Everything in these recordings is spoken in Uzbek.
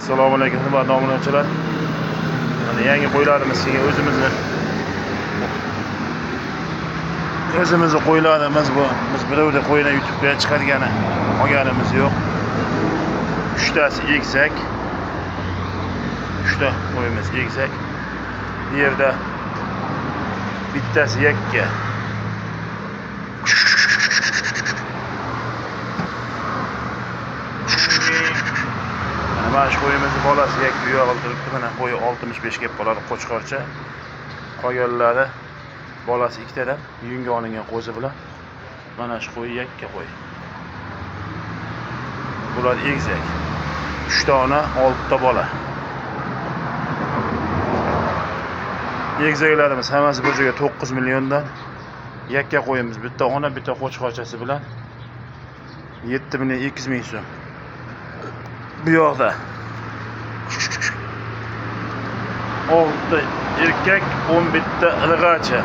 Assalomu alaykum, hurmatli obunachilar. Mana yangi qo'ylarimiz sizga o'zimizni qo'ylarimiz bu. Biz birovda qo'yni YouTube'ga chiqargani olganimiz yo'q. 3 tasi egizak. 3 ta qo'yimiz egizak. Bu yerda bittasi yakka. Mana shu qo'yimizning bolasi yakka uyog'ida turibdi. Mana qo'yi 65 ga qoladi qo'chqorcha. Qolganlari bolasi ikkitadan yunga olingan qo'zi bilan. Mana shu qo'y yakka qo'y. Bular egizak. 3 ta ona, 6 ta bola. Egizaklarimiz hammasi bir joyga 9 milliondan. Yakka qo'yimiz bitta ona, bitta qo'chqorchasi bilan 7 million 200 ming so'm. Bu yoqda 6 erkak, 11 ta ilg'achi.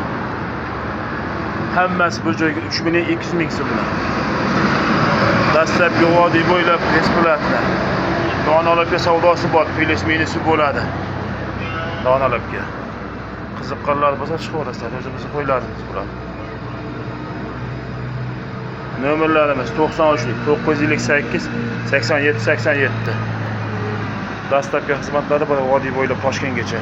Hammasi bir joyga 3 million 200 ming so'm bilan. Dastlabki vodiy bo'ylab respublikalar. Donalarga savdosi bor, plyus minusi bo'ladi. Donalarga. Qiziqqanlar bo'lsa chiqaverasizlar, o'zimiz qo'ylarimiz bo'ladi. Nomerlarimiz 93 958 87 87. Dastlabki xizmatlari bor vodiy bo'ylab Toshkentgacha.